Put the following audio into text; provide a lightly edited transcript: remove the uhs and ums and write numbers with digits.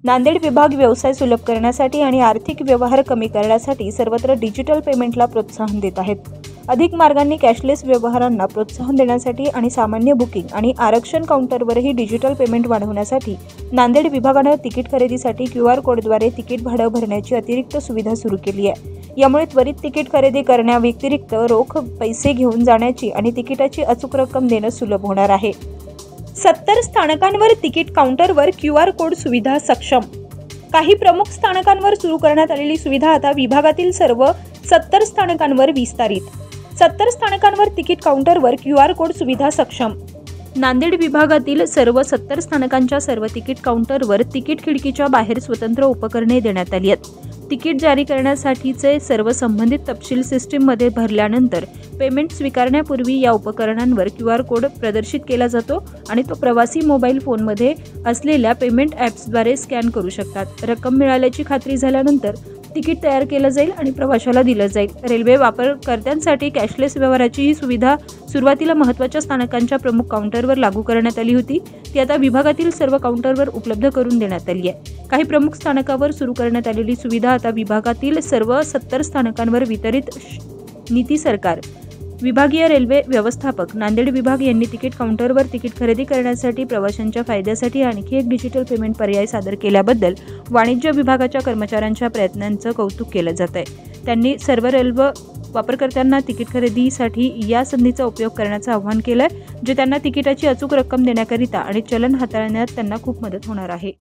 नांदेड विभाग व्यवसाय सुलभ करण्यासाठी आणि आर्थिक व्यवहार कमी करण्यासाठी सर्वत्र डिजिटल पेमेंटला प्रोत्साहन देत आहेत. अधिक मार्गांनी कॅशलेस व्यवहारांना प्रोत्साहन देण्यासाठी आणि सामान्य बुकिंग आणि आरक्षण काउंटरवरही डिजिटल पेमेंट वाढवण्यासाठी नांदेड विभागाने तिकीट खरेदीसाठी QR कोडद्वारे तिकीट भाडं भरण्याची अतिरिक्त सुविधा सुरू केली आहे. यामुळे त्वरित तिकीट खरेदी करण्याव्यतिरिक्त रोख पैसे घेऊन जाण्याची आणि तिकिटाची अचूक रक्कम देणं सुलभ होणार आहे. 70 स्थानकांवर तिकीट काउंटरवर QR कोड सुविधा सक्षम. काही प्रमुख स्थानकांवर सुरू करण्यात आलेली सुविधा आता विभागातील सर्व 70 स्थानकांवर विस्तारित. 70 स्थानकांवर तिकीट काउंटरवर QR कोड सुविधा सक्षम. नांदेड विभागातील सर्व 70 स्थानकांच्या सर्व तिकीट काउंटरवर तिकीट खिडकीच्या बाहेर स्वतंत्र उपकरणे देण्यात आली आहेत. तिकीट जारी करण्यासाठीचे सर्व संबंधित तपशील सिस्टीममध्ये भरल्यानंतर पेमेंट स्वीकारण्यापूर्वी या उपकरणांवर QR कोड प्रदर्शित केला जातो आणि तो प्रवासी मोबाईल फोनमध्ये असलेल्या पेमेंट ॲप्सद्वारे स्कॅन करू शकतात. रक्कम मिळाल्याची खात्री झाल्यानंतर तिकीट तयार केलं जाईल आणि प्रवाशाला दिलं जाईल. रेल्वे वापरकर्त्यांसाठी कॅशलेस व्यवहाराची ही सुविधा सुरुवातीला महत्त्वाच्या स्थानकांच्या प्रमुख काउंटरवर लागू करण्यात आली होती. ती आता विभागातील सर्व काउंटरवर उपलब्ध करून देण्यात आली आहे. काही प्रमुख स्थानकावर सुरू करण्यात आलेली सुविधा आता विभागातील सर्व 70 स्थानकांवर वितरित. नीती सरकार विभागीय रेल्वे व्यवस्थापक नांदेड विभाग यांनी तिकीट काउंटरवर तिकीट खरेदी करण्यासाठी प्रवाशांच्या फायद्यासाठी आणखी एक डिजिटल पेमेंट पर्याय सादर केल्याबद्दल वाणिज्य विभागाच्या कर्मचाऱ्यांच्या प्रयत्नांचं कौतुक केलं जात आहे. त्यांनी सर्व रेल्वे वापरकर्त्यांना तिकीट खरेदीसाठी या संधीचा उपयोग करण्याचं आवाहन केलं आहे, जे त्यांना तिकिटाची अचूक रक्कम देण्याकरिता आणि चलन हाताळण्यात त्यांना खूप मदत होणार आहे.